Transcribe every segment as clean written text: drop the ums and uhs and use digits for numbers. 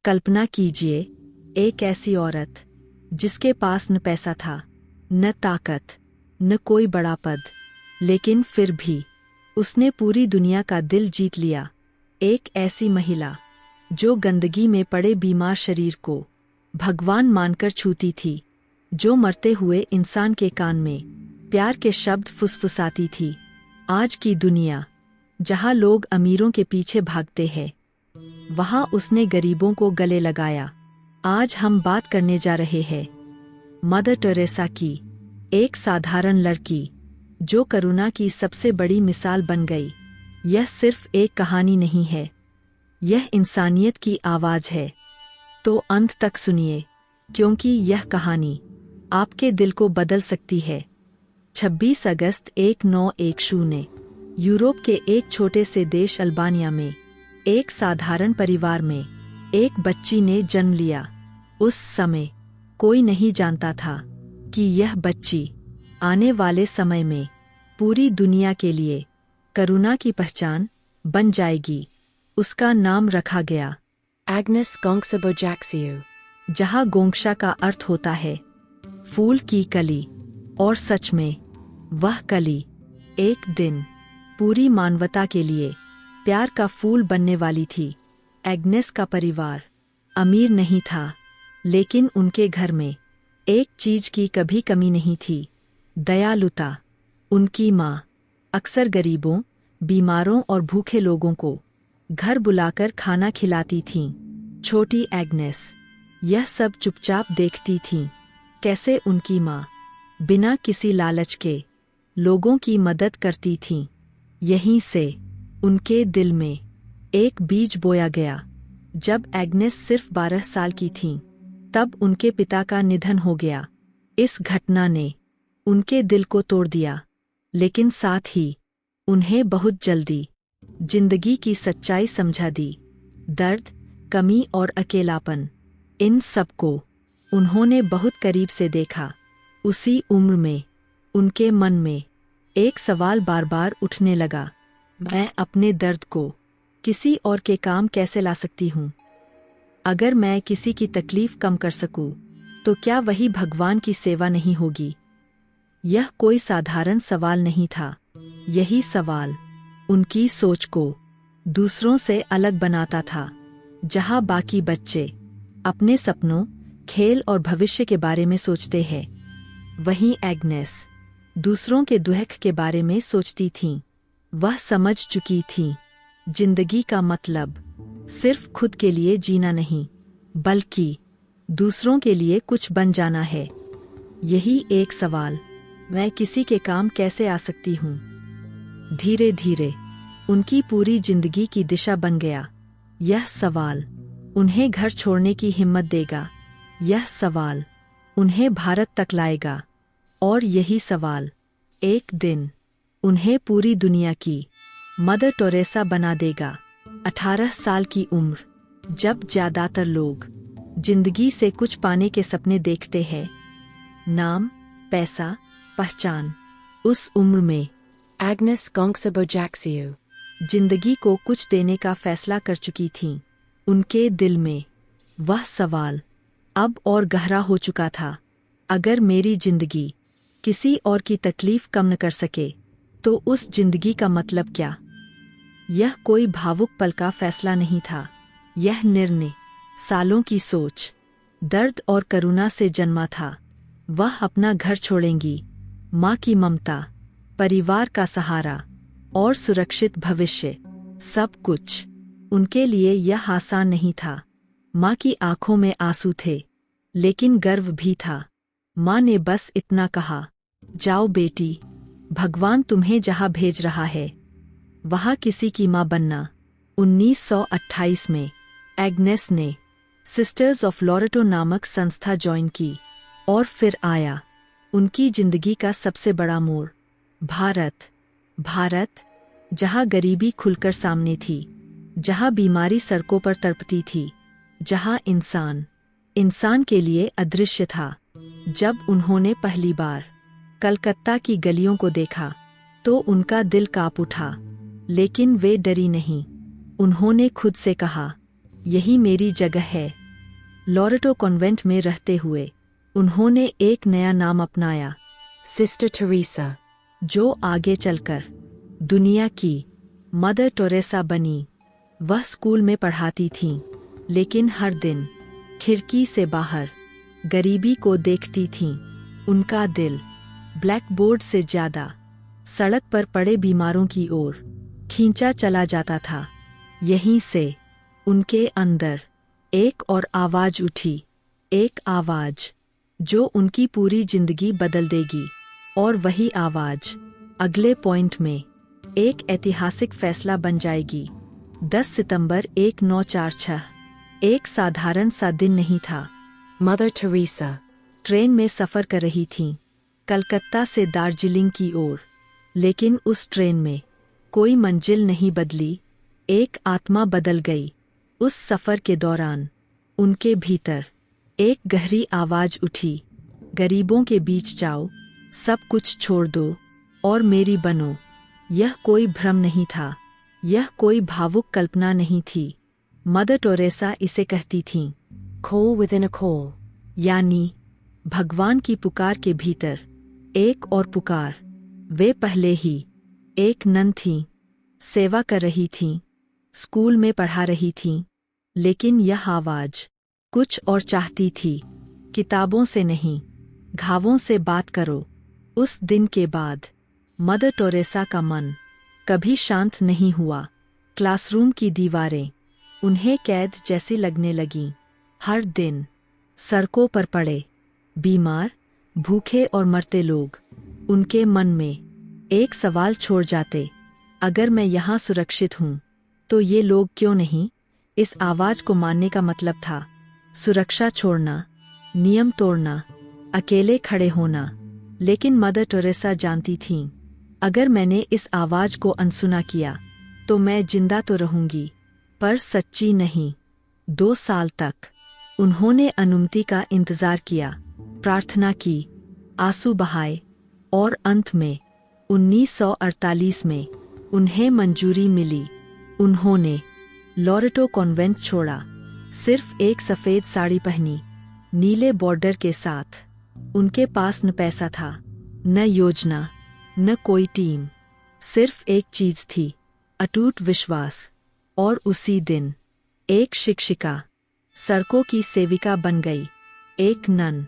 कल्पना कीजिए, एक ऐसी औरत जिसके पास न पैसा था, न ताकत, न कोई बड़ा पद, लेकिन फिर भी उसने पूरी दुनिया का दिल जीत लिया। एक ऐसी महिला जो गंदगी में पड़े बीमार शरीर को भगवान मानकर छूती थी, जो मरते हुए इंसान के कान में प्यार के शब्द फुसफुसाती थी। आज की दुनिया जहाँ लोग अमीरों के पीछे भागते हैं, वहाँ उसने गरीबों को गले लगाया। आज हम बात करने जा रहे हैं मदर टेरेसा की, एक साधारण लड़की जो करुणा की सबसे बड़ी मिसाल बन गई। यह सिर्फ एक कहानी नहीं है, यह इंसानियत की आवाज़ है। तो अंत तक सुनिए, क्योंकि यह कहानी आपके दिल को बदल सकती है। 26 अगस्त 1910 यूरोप के एक छोटे से देश अल्बानिया में एक साधारण परिवार में एक बच्ची ने जन्म लिया। उस समय कोई नहीं जानता था कि यह बच्ची आने वाले समय में पूरी दुनिया के लिए करुणा की पहचान बन जाएगी। उसका नाम रखा गया Agnes Gongsabo-Jaxiou, जहाँ गोंगशा का अर्थ होता है फूल की कली। और सच में वह कली एक दिन पूरी मानवता के लिए प्यार का फूल बनने वाली थी। एग्नेस का परिवार अमीर नहीं था, लेकिन उनके घर में एक चीज की कभी कमी नहीं थी, दयालुता। उनकी माँ अक्सर गरीबों, बीमारों और भूखे लोगों को घर बुलाकर खाना खिलाती थीं। छोटी एग्नेस यह सब चुपचाप देखती थीं, कैसे उनकी माँ बिना किसी लालच के लोगों की मदद करती थीं। यहीं से उनके दिल में एक बीज बोया गया। जब एग्नेस सिर्फ 12 साल की थीं, तब उनके पिता का निधन हो गया। इस घटना ने उनके दिल को तोड़ दिया, लेकिन साथ ही उन्हें बहुत जल्दी जिंदगी की सच्चाई समझा दी। दर्द, कमी और अकेलापन, इन सबको उन्होंने बहुत करीब से देखा। उसी उम्र में उनके मन में एक सवाल बार बार उठने लगा, मैं अपने दर्द को किसी और के काम कैसे ला सकती हूँ? अगर मैं किसी की तकलीफ कम कर सकूं, तो क्या वही भगवान की सेवा नहीं होगी? यह कोई साधारण सवाल नहीं था। यही सवाल उनकी सोच को दूसरों से अलग बनाता था। जहाँ बाकी बच्चे अपने सपनों, खेल और भविष्य के बारे में सोचते हैं, वहीं एग्नेस दूसरों के दुख के बारे में सोचती थीं। वह समझ चुकी थीं, जिंदगी का मतलब सिर्फ खुद के लिए जीना नहीं, बल्कि दूसरों के लिए कुछ बन जाना है। यही एक सवाल, मैं किसी के काम कैसे आ सकती हूँ, धीरे धीरे उनकी पूरी जिंदगी की दिशा बन गया। यह सवाल उन्हें घर छोड़ने की हिम्मत देगा, यह सवाल उन्हें भारत तक लाएगा, और यही सवाल एक दिन उन्हें पूरी दुनिया की मदर टेरेसा बना देगा। 18 साल की उम्र, जब ज्यादातर लोग जिंदगी से कुछ पाने के सपने देखते हैं, नाम, पैसा, पहचान, उस उम्र में Agnes Gongsabo-Jaxiou, जिंदगी को कुछ देने का फैसला कर चुकी थीं। उनके दिल में वह सवाल अब और गहरा हो चुका था, अगर मेरी जिंदगी किसी और की तकलीफ कम न कर सके, तो उस जिंदगी का मतलब क्या? यह कोई भावुक पल का फैसला नहीं था, यह निर्णय सालों की सोच, दर्द और करुणा से जन्मा था। वह अपना घर छोड़ेंगी, माँ की ममता, परिवार का सहारा और सुरक्षित भविष्य, सब कुछ। उनके लिए यह आसान नहीं था। माँ की आंखों में आंसू थे, लेकिन गर्व भी था। माँ ने बस इतना कहा, जाओ बेटी, भगवान तुम्हें जहाँ भेज रहा है, वहाँ किसी की माँ बनना। 1928 में एग्नेस ने सिस्टर्स ऑफ लॉरेटो नामक संस्था ज्वाइन की, और फिर आया उनकी जिंदगी का सबसे बड़ा मोड़, भारत। भारत, जहाँ गरीबी खुलकर सामने थी, जहाँ बीमारी सड़कों पर तड़पती थी, जहाँ इंसान के लिए अदृश्य था। जब उन्होंने पहली बार कलकत्ता की गलियों को देखा, तो उनका दिल कांप उठा, लेकिन वे डरी नहीं। उन्होंने खुद से कहा, यही मेरी जगह है। लॉरेटो कॉन्वेंट में रहते हुए उन्होंने एक नया नाम अपनाया, Sister Teresa. जो आगे चलकर दुनिया की मदर टेरेसा बनी। वह स्कूल में पढ़ाती थीं, लेकिन हर दिन खिड़की से बाहर गरीबी को देखती थीं। उनका दिल ब्लैक बोर्ड से ज्यादा सड़क पर पड़े बीमारों की ओर खींचा चला जाता था। यहीं से उनके अंदर एक और आवाज उठी, एक आवाज जो उनकी पूरी जिंदगी बदल देगी। और वही आवाज अगले पॉइंट में एक ऐतिहासिक फैसला बन जाएगी। 10 सितंबर 1946 एक साधारण सा दिन नहीं था। Mother Teresa. ट्रेन में सफ़र कर रही थीं, कलकत्ता से दार्जिलिंग की ओर। लेकिन उस ट्रेन में कोई मंजिल नहीं बदली, एक आत्मा बदल गई। उस सफ़र के दौरान उनके भीतर एक गहरी आवाज़ उठी, गरीबों के बीच जाओ, सब कुछ छोड़ दो और मेरी बनो। यह कोई भ्रम नहीं था, यह कोई भावुक कल्पना नहीं थी। मदर टेरेसा इसे कहती थीं, Call within a call. यानी भगवान की पुकार के भीतर एक और पुकार। वे पहले ही एक नन थीं, सेवा कर रही थीं, स्कूल में पढ़ा रही थीं, लेकिन यह आवाज़ कुछ और चाहती थी। किताबों से नहीं, घावों से बात करो। उस दिन के बाद मदर टेरेसा का मन कभी शांत नहीं हुआ। क्लासरूम की दीवारें उन्हें कैद जैसी लगने लगीं। हर दिन सड़कों पर पड़े बीमार, भूखे और मरते लोग उनके मन में एक सवाल छोड़ जाते, अगर मैं यहाँ सुरक्षित हूँ तो ये लोग क्यों नहीं? इस आवाज़ को मानने का मतलब था सुरक्षा छोड़ना, नियम तोड़ना, अकेले खड़े होना। लेकिन मदर टेरेसा जानती थीं, अगर मैंने इस आवाज़ को अनसुना किया तो मैं जिंदा तो रहूंगी, पर सच्ची नहीं। 2 साल तक उन्होंने अनुमति का इंतजार किया, प्रार्थना की, आंसू बहाए और अंत में 1948 में उन्हें मंजूरी मिली। उन्होंने लॉरेटो कॉन्वेंट छोड़ा, सिर्फ एक सफ़ेद साड़ी पहनी, नीले बॉर्डर के साथ। उनके पास न पैसा था, न योजना, न कोई टीम, सिर्फ एक चीज थी, अटूट विश्वास। और उसी दिन एक शिक्षिका सड़कों की सेविका बन गई, एक नन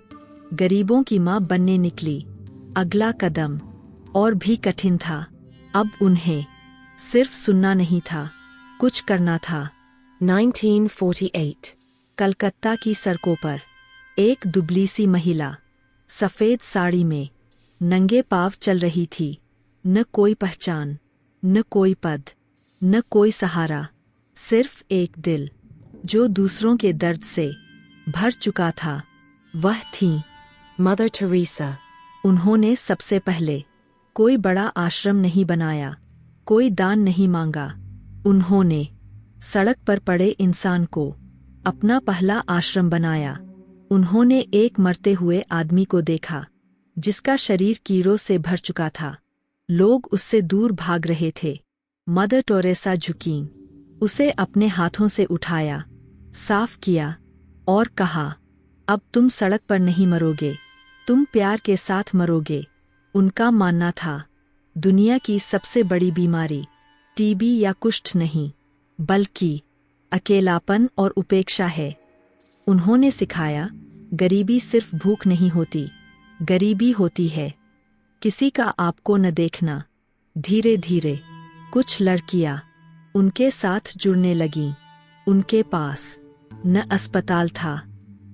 गरीबों की मां बनने निकली। अगला कदम और भी कठिन था। अब उन्हें सिर्फ सुनना नहीं था, कुछ करना था। 1948. कलकत्ता की सड़कों पर एक दुबली सी महिला सफ़ेद साड़ी में नंगे पांव चल रही थी। न कोई पहचान, न कोई पद, न कोई सहारा, सिर्फ एक दिल जो दूसरों के दर्द से भर चुका था। वह थी Mother Teresa. उन्होंने सबसे पहले कोई बड़ा आश्रम नहीं बनाया, कोई दान नहीं मांगा। उन्होंने सड़क पर पड़े इंसान को अपना पहला आश्रम बनाया। उन्होंने एक मरते हुए आदमी को देखा जिसका शरीर कीड़ों से भर चुका था। लोग उससे दूर भाग रहे थे। मदर टेरेसा झुकीं, उसे अपने हाथों से उठाया, साफ किया और कहा, अब तुम सड़क पर नहीं मरोगे, तुम प्यार के साथ मरोगे। उनका मानना था दुनिया की सबसे बड़ी बीमारी टीबी या कुष्ठ नहीं, बल्कि अकेलापन और उपेक्षा है। उन्होंने सिखाया, गरीबी सिर्फ भूख नहीं होती, गरीबी होती है किसी का आपको न देखना। धीरे धीरे कुछ लड़कियां उनके साथ जुड़ने लगीं। उनके पास न अस्पताल था,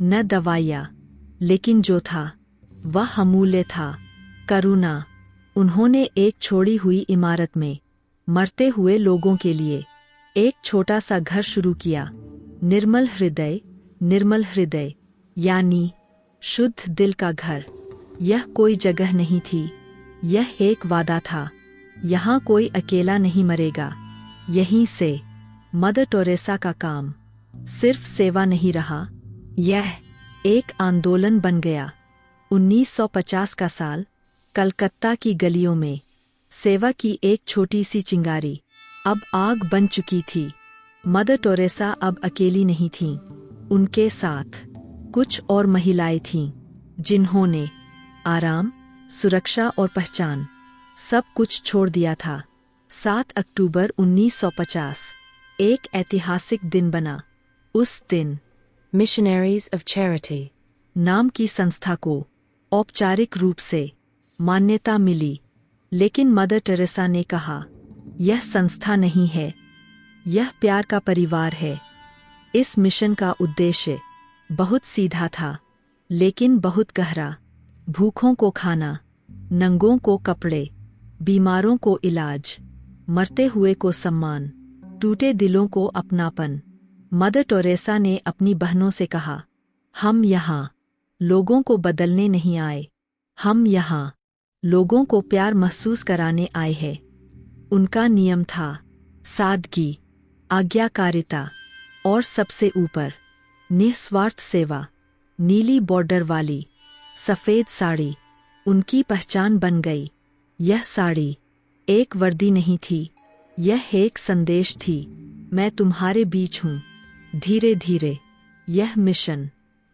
न दवाइयाँ, लेकिन जो था वह अमूल्य था, करुणा। उन्होंने एक छोड़ी हुई इमारत में मरते हुए लोगों के लिए एक छोटा सा घर शुरू किया। निर्मल हृदय यानी शुद्ध दिल का घर। यह कोई जगह नहीं थी, यह एक वादा था, यहाँ कोई अकेला नहीं मरेगा। यहीं से मदर टेरेसा का काम सिर्फ सेवा नहीं रहा, यह एक आंदोलन बन गया। 1950 का साल, कलकत्ता की गलियों में सेवा की एक छोटी सी चिंगारी अब आग बन चुकी थी। मदर टेरेसा अब अकेली नहीं थीं। उनके साथ कुछ और महिलाएं थीं जिन्होंने आराम, सुरक्षा और पहचान सब कुछ छोड़ दिया था। 7 अक्टूबर 1950 एक ऐतिहासिक दिन बना। उस दिन Missionaries of Charity नाम की संस्था को औपचारिक रूप से मान्यता मिली, लेकिन मदर टेरेसा ने कहा, यह संस्था नहीं है, यह प्यार का परिवार है। इस मिशन का उद्देश्य बहुत सीधा था, लेकिन बहुत गहरा। भूखों को खाना, नंगों को कपड़े, बीमारों को इलाज, मरते हुए को सम्मान, टूटे दिलों को अपनापन। मदर टेरेसा ने अपनी बहनों से कहा, हम यहाँ लोगों को बदलने नहीं आए, हम यहाँ लोगों को प्यार महसूस कराने आए हैं। उनका नियम था सादगी, आज्ञाकारिता और सबसे ऊपर निस्वार्थ सेवा। नीली बॉर्डर वाली सफ़ेद साड़ी उनकी पहचान बन गई। यह साड़ी एक वर्दी नहीं थी, यह एक संदेश थी, मैं तुम्हारे बीच हूँ। धीरे धीरे यह मिशन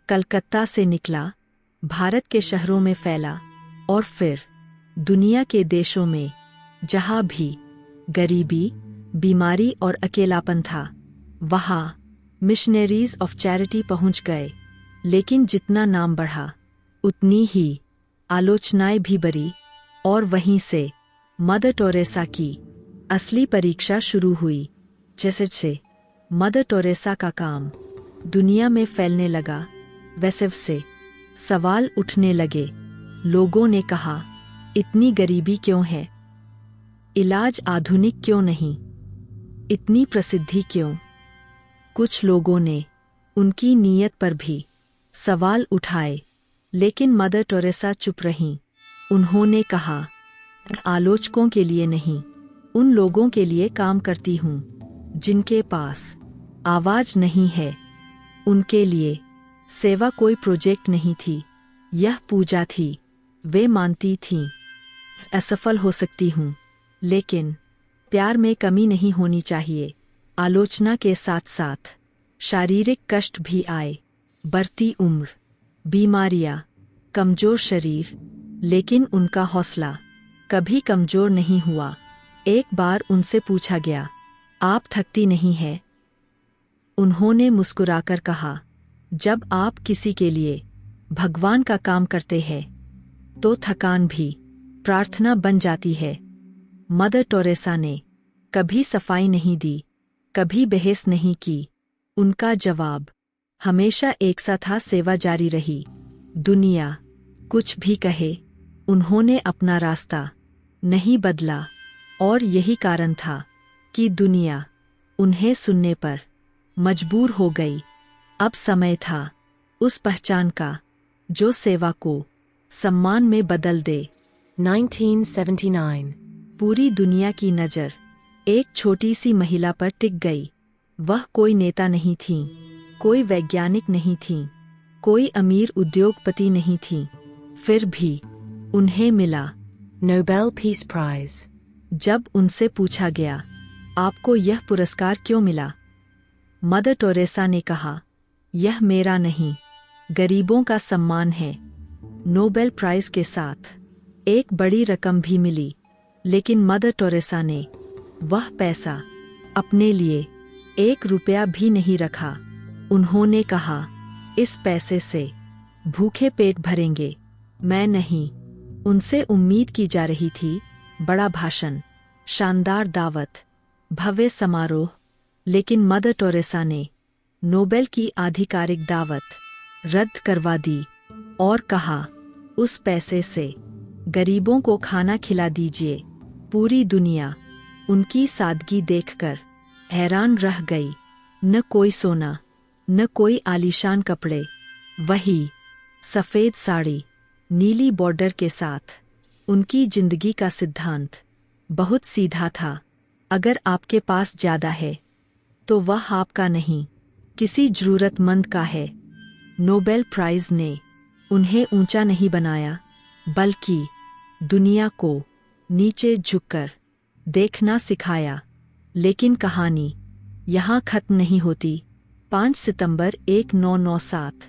कलकत्ता से निकला, भारत के शहरों में फैला और फिर दुनिया के देशों में जहाँ भी गरीबी, बीमारी और अकेलापन था, वहाँ मिशनरीज ऑफ चैरिटी पहुँच गए। लेकिन जितना नाम बढ़ा, उतनी ही आलोचनाएं भी बढ़ी और वहीं से मदर टेरेसा की असली परीक्षा शुरू हुई। जैसे जैसे मदर टेरेसा का काम दुनिया में फैलने लगा, वैसे से सवाल उठने लगे। लोगों ने कहा, इतनी गरीबी क्यों है? इलाज आधुनिक क्यों नहीं? इतनी प्रसिद्धि क्यों? कुछ लोगों ने उनकी नीयत पर भी सवाल उठाए, लेकिन मदर टेरेसा चुप रहीं। उन्होंने कहा, आलोचकों के लिए नहीं, उन लोगों के लिए काम करती हूँ जिनके पास आवाज नहीं है। उनके लिए सेवा कोई प्रोजेक्ट नहीं थी, यह पूजा थी। वे मानती थीं, असफल हो सकती हूँ, लेकिन प्यार में कमी नहीं होनी चाहिए। आलोचना के साथ साथ शारीरिक कष्ट भी आए, बढ़ती उम्र, बीमारियां, कमजोर शरीर, लेकिन उनका हौसला कभी कमजोर नहीं हुआ। एक बार उनसे पूछा गया, आप थकती नहीं है? उन्होंने मुस्कुराकर कहा, जब आप किसी के लिए भगवान का काम करते हैं तो थकान भी प्रार्थना बन जाती है। मदर टेरेसा ने कभी सफाई नहीं दी, कभी बहस नहीं की। उनका जवाब हमेशा एक सा था, सेवा जारी रही। दुनिया कुछ भी कहे, उन्होंने अपना रास्ता नहीं बदला और यही कारण था कि दुनिया उन्हें सुनने पर मजबूर हो गई। अब समय था उस पहचान का जो सेवा को सम्मान में बदल दे। 1979 पूरी दुनिया की नज़र एक छोटी सी महिला पर टिक गई। वह कोई नेता नहीं थी, कोई वैज्ञानिक नहीं थी, कोई अमीर उद्योगपति नहीं थी, फिर भी उन्हें मिला Nobel Peace Prize. जब उनसे पूछा गया, आपको यह पुरस्कार क्यों मिला? मदर टेरेसा ने कहा, यह मेरा नहीं, गरीबों का सम्मान है। नोबेल प्राइज के साथ एक बड़ी रकम भी मिली, लेकिन मदर टेरेसा ने वह पैसा अपने लिए 1 रुपया भी नहीं रखा। उन्होंने कहा, इस पैसे से भूखे पेट भरेंगे, मैं नहीं। उनसे उम्मीद की जा रही थी बड़ा भाषण, शानदार दावत, भव्य समारोह, लेकिन मदर टेरेसा ने नोबेल की आधिकारिक दावत रद्द करवा दी और कहा, उस पैसे से गरीबों को खाना खिला दीजिए। पूरी दुनिया उनकी सादगी देखकर हैरान रह गई। न कोई सोना, न कोई आलीशान कपड़े, वही सफ़ेद साड़ी, नीली बॉर्डर के साथ। उनकी जिंदगी का सिद्धांत बहुत सीधा था, अगर आपके पास ज़्यादा है तो वह आपका नहीं, किसी ज़रूरतमंद का है। नोबेल प्राइज़ ने उन्हें ऊंचा नहीं बनाया, बल्कि दुनिया को नीचे झुककर देखना सिखाया। लेकिन कहानी यहाँ खत्म नहीं होती। 5 सितंबर 1997।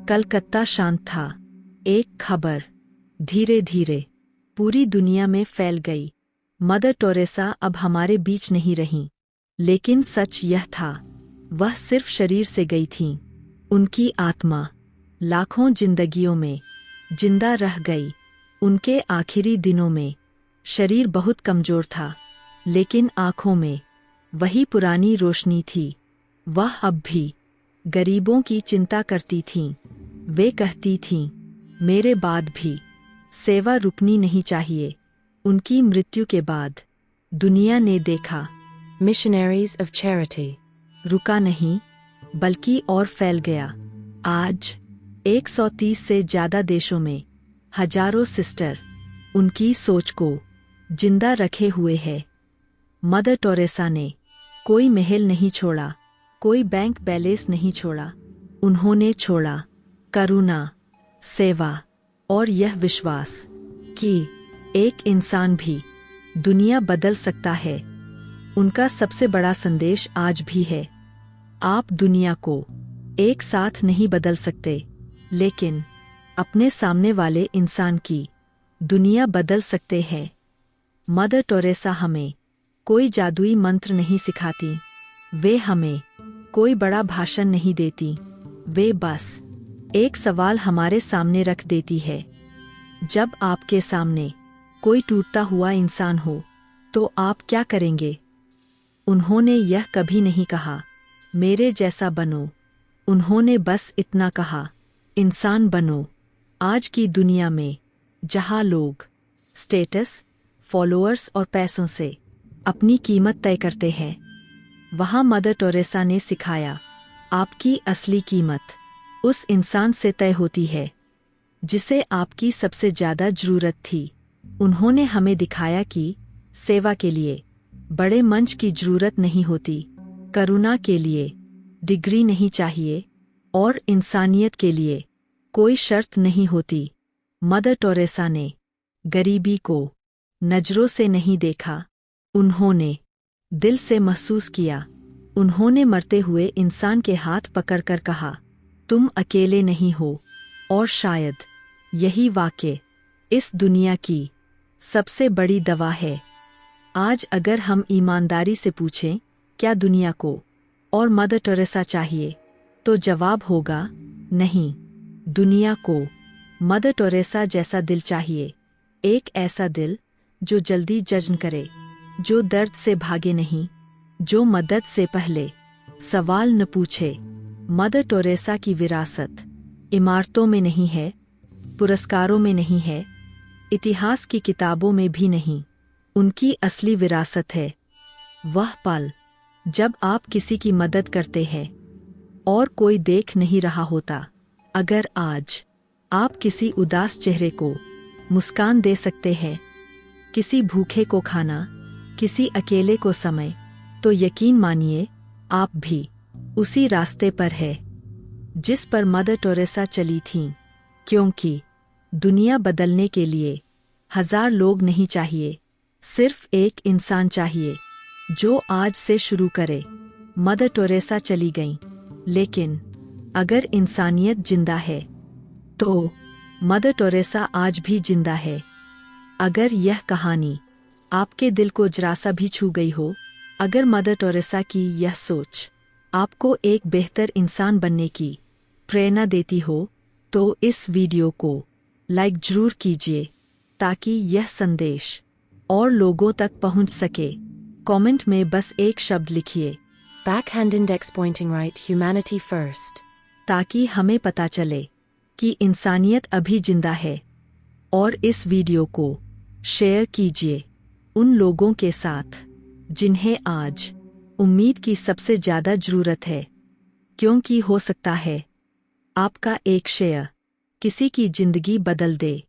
कलकत्ता शांत था। एक खबर धीरे धीरे पूरी दुनिया में फैल गई। मदर टेरेसा अब हमारे बीच नहीं रहीं। लेकिन सच यह था, वह सिर्फ शरीर से गई थीं। उनकी आत्मा लाखों जिंदगियों में जिंदा रह गई। उनके आखिरी दिनों में शरीर बहुत कमजोर था, लेकिन आँखों में वही पुरानी रोशनी थी। वह अब भी गरीबों की चिंता करती थीं। वे कहती थीं, मेरे बाद भी सेवा रुकनी नहीं चाहिए। उनकी मृत्यु के बाद दुनिया ने देखा, Missionaries of Charity. रुका नहीं बल्कि और फैल गया। आज 130 से ज़्यादा देशों में हजारों सिस्टर उनकी सोच को जिंदा रखे हुए है। मदर टेरेसा ने कोई महल नहीं छोड़ा, कोई बैंक बैलेंस नहीं छोड़ा। उन्होंने छोड़ा करुणा, सेवा और यह विश्वास कि एक इंसान भी दुनिया बदल सकता है। उनका सबसे बड़ा संदेश आज भी है, आप दुनिया को एक साथ नहीं बदल सकते, लेकिन अपने सामने वाले इंसान की दुनिया बदल सकते हैं। मदर टेरेसा हमें कोई जादुई मंत्र नहीं सिखाती, वे हमें कोई बड़ा भाषण नहीं देती। वे बस एक सवाल हमारे सामने रख देती है, जब आपके सामने कोई टूटता हुआ इंसान हो तो आप क्या करेंगे? उन्होंने यह कभी नहीं कहा, मेरे जैसा बनो। उन्होंने बस इतना कहा, इंसान बनो। आज की दुनिया में जहाँ लोग स्टेटस, फॉलोअर्स और पैसों से अपनी कीमत तय करते हैं, वहाँ मदर टेरेसा ने सिखाया, आपकी असली कीमत उस इंसान से तय होती है जिसे आपकी सबसे ज़्यादा ज़रूरत थी। उन्होंने हमें दिखाया कि सेवा के लिए बड़े मंच की ज़रूरत नहीं होती, करुणा के लिए डिग्री नहीं चाहिए और इंसानियत के लिए कोई शर्त नहीं होती। मदर टेरेसा ने गरीबी को नज़रों से नहीं देखा, उन्होंने दिल से महसूस किया। उन्होंने मरते हुए इंसान के हाथ पकड़कर कहा, तुम अकेले नहीं हो। और शायद यही वाक़ई इस दुनिया की सबसे बड़ी दवा है। आज अगर हम ईमानदारी से पूछें, क्या दुनिया को और मदर टेरेसा चाहिए, तो जवाब होगा नहीं। दुनिया को मदर टेरेसा जैसा दिल चाहिए, एक ऐसा दिल जो जल्दी जज न करे, जो दर्द से भागे नहीं, जो मदद से पहले सवाल न पूछे। मदर टेरेसा की विरासत इमारतों में नहीं है, पुरस्कारों में नहीं है, इतिहास की किताबों में भी नहीं। उनकी असली विरासत है वह पल जब आप किसी की मदद करते हैं और कोई देख नहीं रहा होता। अगर आज आप किसी उदास चेहरे को मुस्कान दे सकते हैं, किसी भूखे को खाना, किसी अकेले को समय, तो यकीन मानिए आप भी उसी रास्ते पर है जिस पर मदर टेरेसा चली थीं। क्योंकि दुनिया बदलने के लिए 1000 लोग नहीं चाहिए, सिर्फ एक इंसान चाहिए जो आज से शुरू करे। मदर टेरेसा चली गईं, लेकिन अगर इंसानियत जिंदा है तो मदर टेरेसा आज भी जिंदा है। अगर यह कहानी आपके दिल को जरा सा भी छू गई हो, अगर मदर टेरेसा की यह सोच आपको एक बेहतर इंसान बनने की प्रेरणा देती हो, तो इस वीडियो को लाइक जरूर कीजिए ताकि यह संदेश और लोगों तक पहुंच सके। कमेंट में बस एक शब्द लिखिए, Backhand index pointing right, humanity first. ताकि हमें पता चले कि इंसानियत अभी जिंदा है। और इस वीडियो को शेयर कीजिए उन लोगों के साथ जिन्हें आज उम्मीद की सबसे ज़्यादा ज़रूरत है, क्योंकि हो सकता है आपका एक शेयर किसी की ज़िंदगी बदल दे।